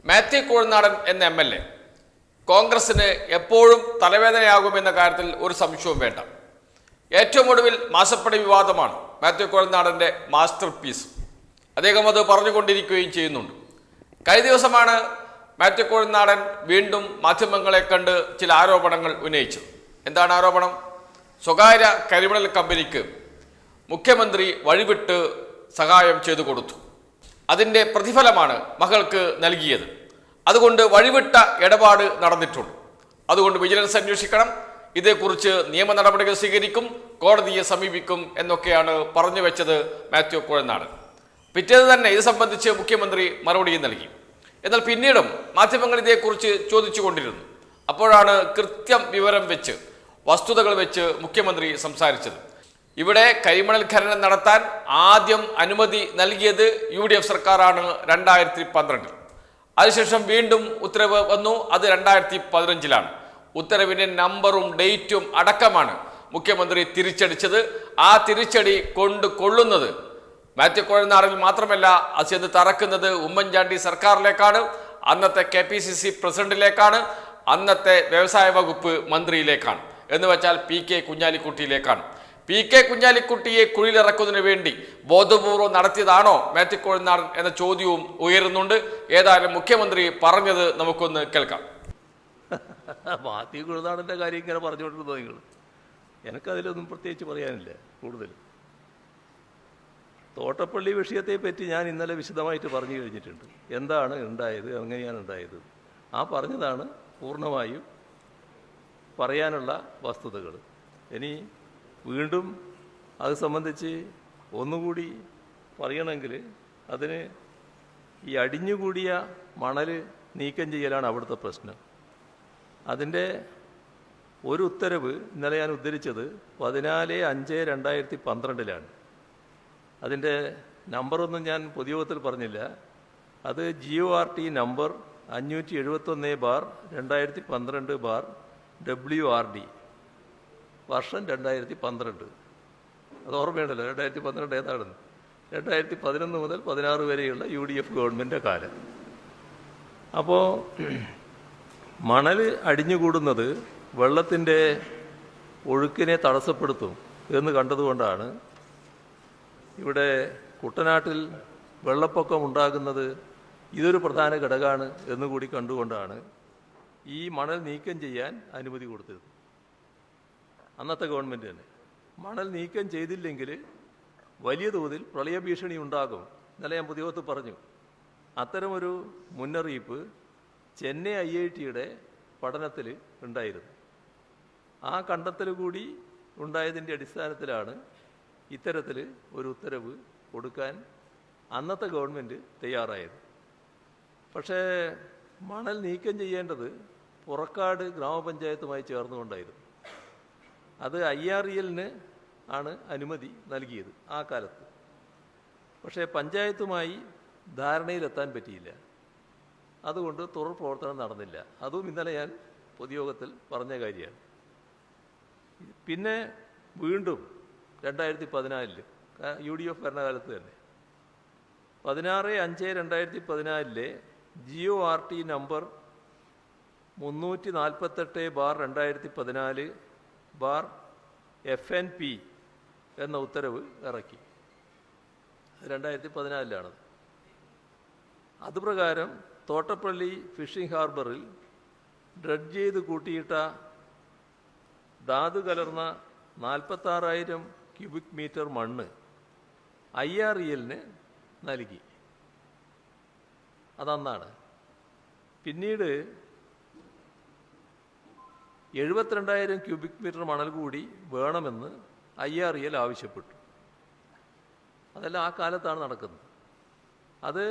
മാത്യു കുഴൽനാടൻ എന്ന MLA കോൺഗ്രസിന് എപ്പോഴും തലവേദനയാകുമെന്ന കാര്യത്തിൽ ഒരു സംശയവും വേണ്ട. ഏറ്റവും ഒടുവിൽ മാസപ്പടി വിവാദമാണ് മാത്യു കുഴൽനാടൻ്റെ മാസ്റ്റർ പീസ്. അദ്ദേഹം അത് പറഞ്ഞുകൊണ്ടിരിക്കുകയും ചെയ്യുന്നുണ്ട്. കഴിഞ്ഞ ദിവസമാണ് മാത്യു കുഴൽനാടൻ വീണ്ടും മാധ്യമങ്ങളെ കണ്ട് ചില ആരോപണങ്ങൾ ഉന്നയിച്ചത്. എന്താണ് ആരോപണം? സ്വകാര്യ കരിമണൽ കമ്പനിക്ക് മുഖ്യമന്ത്രി വഴിവിട്ട് സഹായം ചെയ്തു കൊടുത്തു. അതിൻ്റെ പ്രതിഫലമാണ് മകൾക്ക് നൽകിയത്. അതുകൊണ്ട് വഴിവിട്ട ഇടപാട് നടന്നിട്ടുണ്ട്. അതുകൊണ്ട് വിജിലൻസ് അന്വേഷിക്കണം, ഇതേക്കുറിച്ച് നിയമ നടപടികൾ സ്വീകരിക്കും, കോടതിയെ സമീപിക്കും എന്നൊക്കെയാണ് പറഞ്ഞു വെച്ചത് മാത്യു കുഴൽനാടൻ. പിറ്റേന്ന് തന്നെ ഇത് സംബന്ധിച്ച് മുഖ്യമന്ത്രി മറുപടിയും നൽകി. എന്നാൽ പിന്നീടും മാധ്യമങ്ങൾ ഇതേക്കുറിച്ച് ചോദിച്ചു കൊണ്ടിരുന്നു. അപ്പോഴാണ് കൃത്യം വിവരം വെച്ച്, വസ്തുതകൾ വെച്ച് മുഖ്യമന്ത്രി സംസാരിച്ചത്. ഇവിടെ കരിമണൽ ഖനനം നടത്താൻ ആദ്യം അനുമതി നൽകിയത് UDF സർക്കാരാണ് 2012. അതിനുശേഷം വീണ്ടും ഉത്തരവ് വന്നു, അത് 2015. ഉത്തരവിൻ്റെ നമ്പറും ഡേറ്റും അടക്കമാണ് മുഖ്യമന്ത്രി തിരിച്ചടിച്ചത്. ആ തിരിച്ചടി കൊള്ളുന്നത് മാത്യു കുഴൽനാടനിൽ മാത്രമല്ല, അത് ചെന്ന് തറക്കുന്നത് ഉമ്മൻചാണ്ടി സർക്കാരിലേക്കാണ്, അന്നത്തെ KPCC പ്രസിഡന്റിലേക്കാണ്, അന്നത്തെ വ്യവസായ വകുപ്പ് മന്ത്രിയിലേക്കാണ്, എന്ന് വെച്ചാൽ PK കുഞ്ഞാലിക്കുട്ടിയിലേക്കാണ്. PK കുഞ്ഞാലിക്കുട്ടിയെ കുഴിയിലിറക്കുന്നതിന് വേണ്ടി ബോധപൂർവം നടത്തിയതാണോ മാത്യു കുഴൽനാടൻ എന്ന ചോദ്യവും ഉയരുന്നുണ്ട്. ഏതായാലും മുഖ്യമന്ത്രി പറഞ്ഞത് നമുക്കൊന്ന് കേൾക്കാം. മാത്യു കുഴൽനാടൻ്റെ കാര്യം ഇങ്ങനെ പറഞ്ഞുകൊണ്ടിരുന്നോ നിങ്ങൾ? എനിക്കതിലൊന്നും പ്രത്യേകിച്ച് പറയാനില്ല. കൂടുതൽ തോട്ടപ്പള്ളി വിഷയത്തെ പറ്റി ഞാൻ ഇന്നലെ വിശദമായിട്ട് പറഞ്ഞു കഴിഞ്ഞിട്ടുണ്ട്. എന്താണ് ഉണ്ടായത്, എങ്ങനെയാണ് ഉണ്ടായത്, ആ പറഞ്ഞതാണ് പൂർണ്ണമായും പറയാനുള്ള വസ്തുതകൾ. ഇനി വീണ്ടും അത് സംബന്ധിച്ച് ഒന്നുകൂടി പറയണമെങ്കിൽ അതിന് ഈ അടിഞ്ഞുകൂടിയ മണൽ നീക്കം ചെയ്യലാണ് അവിടുത്തെ പ്രശ്നം. അതിൻ്റെ ഒരു ഉത്തരവ് ഇന്നലെ ഞാൻ ഉദ്ധരിച്ചത് 14/5/2012. അതിൻ്റെ നമ്പറൊന്നും ഞാൻ പൊതുയോഗത്തിൽ പറഞ്ഞില്ല. അത് GORT നമ്പർ 571/2012/WRD, വർഷം 2012. അത് ഓർമ്മയുണ്ടല്ലോ, 2012 ഏതാണെന്ന്. 2011 മുതൽ 16 വരെയുള്ള UDF ഗവൺമെൻറ് കാലം. അപ്പോൾ മണൽ അടിഞ്ഞുകൂടുന്നത് വെള്ളത്തിൻ്റെ ഒഴുക്കിനെ തടസ്സപ്പെടുത്തും എന്ന് കണ്ടതുകൊണ്ടാണ് ഇവിടെ കുട്ടനാട്ടിൽ വെള്ളപ്പൊക്കം ഉണ്ടാകുന്നത് ഇതൊരു പ്രധാന ഘടകമാണ് എന്നുകൂടി കണ്ടുകൊണ്ടാണ് ഈ മണൽ നീക്കം ചെയ്യാൻ അനുമതി കൊടുത്തത്. അന്നത്തെ ഗവൺമെൻറ് തന്നെ മണൽ നീക്കം ചെയ്തില്ലെങ്കിൽ വലിയ തോതിൽ പ്രളയഭീഷണി ഉണ്ടാകും. ഇന്നലെ ഞാൻ പൊതുയോഗത്തിൽ പറഞ്ഞു. അത്തരമൊരു മുന്നറിയിപ്പ് ചെന്നൈ IITയുടെ പഠനത്തിൽ ഉണ്ടായിരുന്നു. ആ കണ്ടെത്തൽ കൂടി ഉണ്ടായതിൻ്റെ അടിസ്ഥാനത്തിലാണ് ഇത്തരത്തിൽ ഒരു ഉത്തരവ് കൊടുക്കാൻ അന്നത്തെ ഗവൺമെൻറ് തയ്യാറായത്. പക്ഷേ മണൽ നീക്കം ചെയ്യേണ്ടത് പുറക്കാട് ഗ്രാമപഞ്ചായത്തുമായി ചേർന്നുകൊണ്ടായിരുന്നു. അത് IREL ആണ് അനുമതി നൽകിയത് ആ കാലത്ത്. പക്ഷേ പഞ്ചായത്തുമായി ധാരണയിലെത്താൻ പറ്റിയില്ല. അതുകൊണ്ട് തുടർ പ്രവർത്തനം നടന്നില്ല. അതും ഇന്നലെ ഞാൻ പൊതുയോഗത്തിൽ പറഞ്ഞ കാര്യമാണ്. പിന്നെ വീണ്ടും 2014 UDF ഭരണകാലത്ത് തന്നെ 16/5/2014 GORT നമ്പർ 348/2014/FNP എന്ന ഉത്തരവ് ഇറക്കി. 2014. അതുപ്രകാരം തോട്ടപ്പള്ളി ഫിഷിംഗ് ഹാർബറിൽ ഡ്രഡ്ജ് ചെയ്ത് കൂട്ടിയിട്ട ധാതു കലർന്ന 46,000 ക്യൂബിക് മീറ്റർ മണ്ണ് IREL നൽകി. അതന്നാണ്. പിന്നീട് 72,000 ക്യൂബിക് മീറ്റർ മണൽ കൂടി വേണമെന്ന് IREL ആവശ്യപ്പെട്ടു. അതെല്ലാം ആ കാലത്താണ് നടക്കുന്നത്. അത്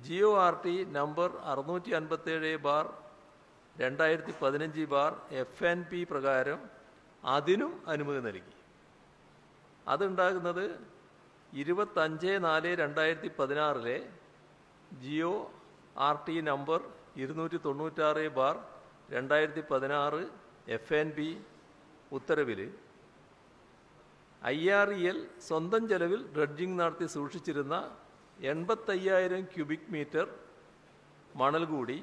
GORT നമ്പർ 657/2015/FNP പ്രകാരം അതിനും അനുമതി നൽകി. അതുണ്ടാകുന്നത് 25/4/2016 GORT നമ്പർ 296/2016 FNP ഉത്തരവിൽ IREL സ്വന്തം ചെലവിൽ ഡ്രഡ്ജിംഗ് നടത്തി സൂക്ഷിച്ചിരുന്ന 85,000 ക്യൂബിക് മീറ്റർ മണൽ കൂടി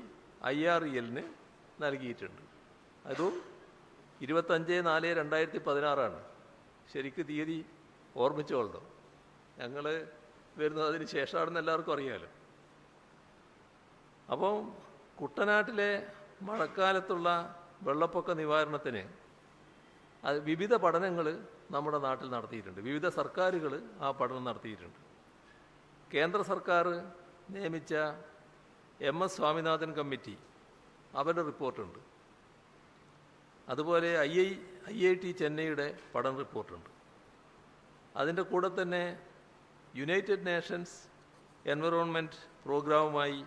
IREL-ന് നൽകിയിട്ടുണ്ട്. അതും 25/4/2016 ശരിക്ക് തീയതി ഓർമ്മിച്ചോളണം. ഞങ്ങൾ വരുന്നത് അതിന് ശേഷമാണെന്ന് എല്ലാവർക്കും അറിയാമല്ലോ. അപ്പം കുട്ടനാട്ടിലെ മഴക്കാലത്തുള്ള വെള്ളപ്പൊക്ക നിവാരണത്തിന് വിവിധ പഠനങ്ങൾ നമ്മുടെ നാട്ടിൽ നടത്തിയിട്ടുണ്ട്. വിവിധ സർക്കാരുകൾ ആ പഠനം നടത്തിയിട്ടുണ്ട്. കേന്ദ്ര സർക്കാർ നിയമിച്ച MS സ്വാമിനാഥൻ കമ്മിറ്റി അവരുടെ റിപ്പോർട്ടുണ്ട്. അതുപോലെ IIT ചെന്നൈയുടെ പഠന റിപ്പോർട്ടുണ്ട്. അതിൻ്റെ കൂടെ തന്നെ യുണൈറ്റഡ് നേഷൻസ് എൻവയോൺമെൻറ്റ് പ്രോഗ്രാമുമായി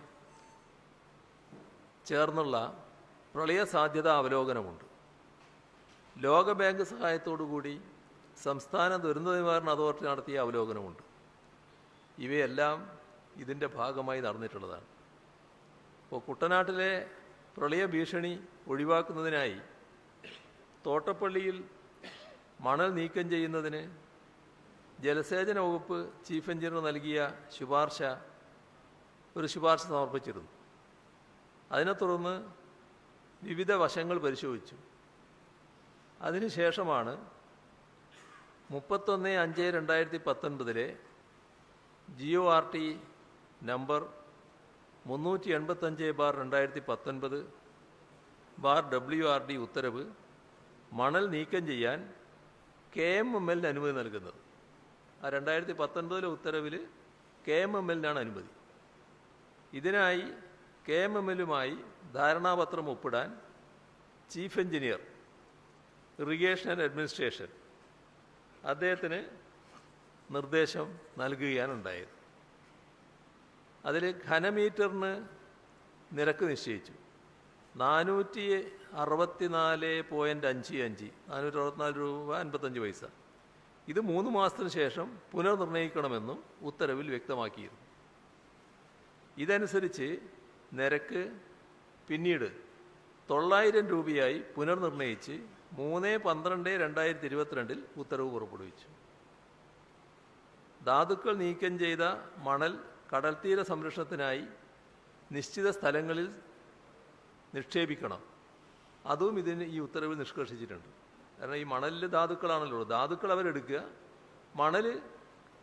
ചേർന്നുള്ള പ്രളയ സാധ്യതാ അവലോകനമുണ്ട്. ലോക ബാങ്ക് സഹായത്തോടുകൂടി സംസ്ഥാന ദുരന്ത നിവാരണ അതോറിറ്റി നടത്തിയ അവലോകനമുണ്ട്. ഇവയെല്ലാം ഇതിൻ്റെ ഭാഗമായി നടന്നിട്ടുള്ളതാണ്. ഇപ്പോൾ കുട്ടനാട്ടിലെ പ്രളയ ഭീഷണി ഒഴിവാക്കുന്നതിനായി തോട്ടപ്പള്ളിയിൽ മണൽ നീക്കം ചെയ്യുന്നതിന് ജലസേചന വകുപ്പ് ചീഫ് എഞ്ചിനീയർ നൽകിയ ഒരു ശുപാർശ സമർപ്പിച്ചിരുന്നു. അതിനെ തുടർന്ന് വിവിധ വശങ്ങൾ പരിശോധിച്ചു. അതിനുശേഷമാണ് 31/5/2019 GORT നമ്പർ 385/2019/WRD ഉത്തരവ് മണൽ നീക്കം ചെയ്യാൻ KMML-ന് അനുമതി നൽകുന്നത്. ആ 2019 ഉത്തരവിൽ KMML-നാണ് അനുമതി. ഇതിനായി KMML-ലുമായി ധാരണാപത്രം ഒപ്പിടാൻ chief engineer irrigation and administration അദ്ദേഹത്തിന് നിർദ്ദേശം നൽകുകയാണ് ഉണ്ടായത്. അതിൽ ഘനമീറ്ററിന് നിരക്ക് നിശ്ചയിച്ചു. 464.55 464.55 രൂപ. ഇത് 3 മാസത്തിന് ശേഷം പുനർനിർണ്ണയിക്കണമെന്നും ഉത്തരവിൽ വ്യക്തമാക്കിയിരുന്നു. ഇതനുസരിച്ച് നിരക്ക് പിന്നീട് 900 രൂപയായി പുനർനിർണ്ണയിച്ച് 3/12/2022 ഉത്തരവ് പുറപ്പെടുവിച്ചു. ധാതുക്കൾ നീക്കം ചെയ്ത മണൽ കടൽത്തീര സംരക്ഷണത്തിനായി നിശ്ചിത സ്ഥലങ്ങളിൽ നിക്ഷേപിക്കണം. അതും ഈ ഉത്തരവിൽ നിഷ്കർഷിച്ചിട്ടുണ്ട്. കാരണം ഈ മണലിൽ ധാതുക്കളാണല്ലോ, ധാതുക്കൾ അവരെടുക്കുക, മണൽ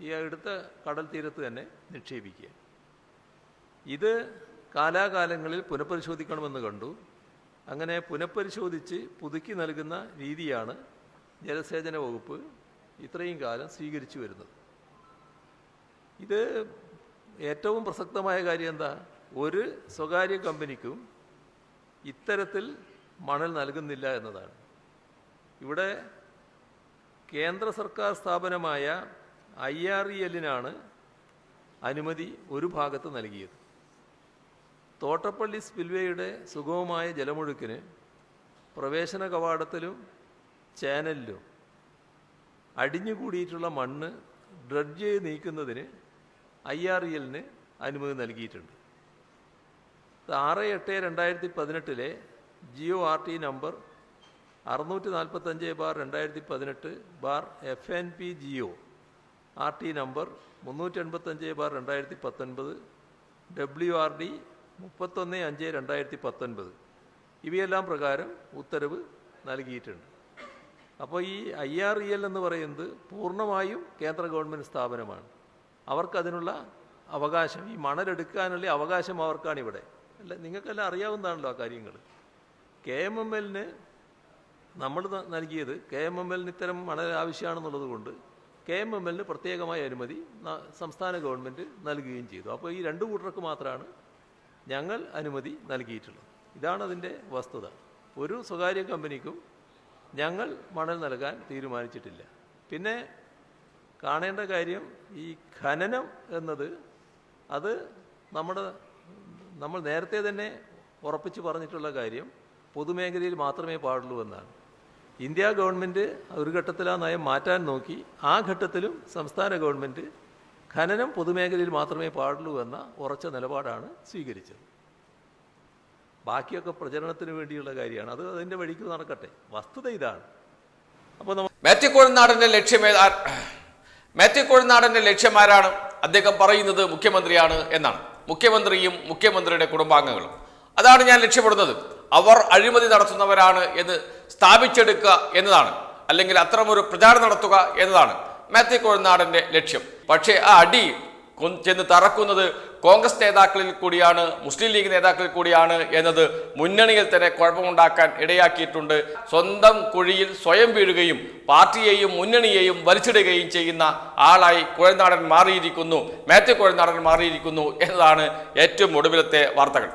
ഈ എടുത്ത കടൽ തീരത്ത് തന്നെ നിക്ഷേപിക്കുക. ഇത് കാലാകാലങ്ങളിൽ പുനഃപരിശോധിക്കണമെന്ന് കണ്ടു. അങ്ങനെ പുനഃപരിശോധിച്ച് പുതുക്കി നൽകുന്ന രീതിയാണ് ജലസേചന വകുപ്പ് ഇത്രയും കാലം സ്വീകരിച്ചു വരുന്നത്. ഇത് ഏറ്റവും പ്രസക്തമായ കാര്യം എന്താ? ഒരു സ്വകാര്യ കമ്പനിക്കും ഇത്തരത്തിൽ മണൽ നൽകുന്നില്ല എന്നതാണ്. ഇവിടെ കേന്ദ്ര സർക്കാർ സ്ഥാപനമായ IREL-നാണ് അനുമതി ഒരു ഭാഗത്ത് നൽകിയത്. തോട്ടപ്പള്ളി സ്പിൽവേയുടെ സുഗമമായ ജലമൊഴുക്കിന് പ്രവേശന കവാടത്തിലും ചാനലിലും അടിഞ്ഞുകൂടിയിട്ടുള്ള മണ്ണ് ഡ്രഡ്ജ് ചെയ്ത് നീക്കുന്നതിന് IREL-ന് അനുമതി നൽകിയിട്ടുണ്ട്. 6/8/2018 GORT number 645/2018/FNP-GO RT number 385/2019 WRD 31/5/2019 ഇവയെല്ലാം പ്രകാരം ഉത്തരവ് നൽകിയിട്ടുണ്ട്. അപ്പോൾ ഈ IREL എന്ന് പറയുന്നത് പൂർണ്ണമായും കേന്ദ്ര ഗവൺമെൻറ് സ്ഥാപനമാണ്. അവർക്കതിനുള്ള അവകാശം, ഈ മണലെടുക്കാനുള്ള അവകാശം അവർക്കാണ് ഇവിടെ. അല്ല, നിങ്ങൾക്കെല്ലാം അറിയാവുന്നതാണല്ലോ ആ കാര്യങ്ങൾ. KMML-ന് നമ്മൾ നൽകിയത്, KMML-ന് ഇത്തരം മണൽ ആവശ്യമാണെന്നുള്ളത് കൊണ്ട് KMML-ന് പ്രത്യേകമായ അനുമതി സംസ്ഥാന ഗവൺമെൻറ് നൽകുകയും ചെയ്തു. അപ്പോൾ ഈ രണ്ട് കൂട്ടർക്ക് മാത്രമാണ് ഞങ്ങൾ അനുമതി നൽകിയിട്ടുള്ളത്. ഇതാണ് അതിൻ്റെ വസ്തുത. ഒരു സ്വകാര്യ കമ്പനിക്കും ഞങ്ങൾ മണൽ നൽകാൻ തീരുമാനിച്ചിട്ടില്ല. പിന്നെ കാണേണ്ട കാര്യം, ഈ ഖനനം എന്നത് അത് നമ്മൾ നേരത്തെ തന്നെ ഉറപ്പിച്ച് പറഞ്ഞിട്ടുള്ള കാര്യം പൊതുമേഖലയിൽ മാത്രമേ പാടുള്ളൂ എന്നാണ്. ഇന്ത്യ ഗവൺമെൻറ് ഒരു ഘട്ടത്തിൽ ആ നയം മാറ്റാൻ നോക്കി. ആ ഘട്ടത്തിലും സംസ്ഥാന ഗവൺമെൻറ് ഖനനം പൊതുമേഖലയിൽ മാത്രമേ പാടുള്ളൂ എന്ന ഉറച്ച നിലപാടാണ് സ്വീകരിച്ചത്. ബാക്കിയൊക്കെ പ്രചരണത്തിന് വേണ്ടിയുള്ള കാര്യമാണ്. അത് അതിൻ്റെ വഴിക്ക് നടക്കട്ടെ. വസ്തുത ഇതാണ്. അപ്പോൾ മാത്യു കുഴൽനാടൻ്റെ ലക്ഷ്യമാരാണ്. അദ്ദേഹം പറയുന്നത് മുഖ്യമന്ത്രിയാണ് എന്നാണ്. മുഖ്യമന്ത്രിയും മുഖ്യമന്ത്രിയുടെ കുടുംബാംഗങ്ങളും. അതാണ് ഞാൻ ലക്ഷ്യപ്പെടുന്നത്. അവർ അഴിമതി നടത്തുന്നവരാണ് എന്ന് സ്ഥാപിച്ചെടുക്കുക എന്നതാണ്, അല്ലെങ്കിൽ അത്തരമൊരു പ്രചാരണം നടത്തുക എന്നതാണ് മാത്യു കുഴൽനാടൻ്റെ ലക്ഷ്യം. പക്ഷേ ആ അടി ചെന്ന് തറക്കുന്നത് കോൺഗ്രസ് നേതാക്കളിൽ കൂടിയാണ്, മുസ്ലിം ലീഗ് നേതാക്കളിൽ കൂടിയാണ് എന്നത് മുന്നണിയിൽ തന്നെ കുഴപ്പമുണ്ടാക്കാൻ ഇടയാക്കിയിട്ടുണ്ട്. സ്വന്തം കുഴിയിൽ സ്വയം വീഴുകയും പാർട്ടിയെയും മുന്നണിയെയും വലിച്ചിടുകയും ചെയ്യുന്ന ആളായി കുഴൽനാടൻ മാറിയിരിക്കുന്നു, മാത്യു കുഴൽനാടൻ മാറിയിരിക്കുന്നു എന്നതാണ് ഏറ്റവും ഒടുവിലത്തെ വാർത്തകൾ.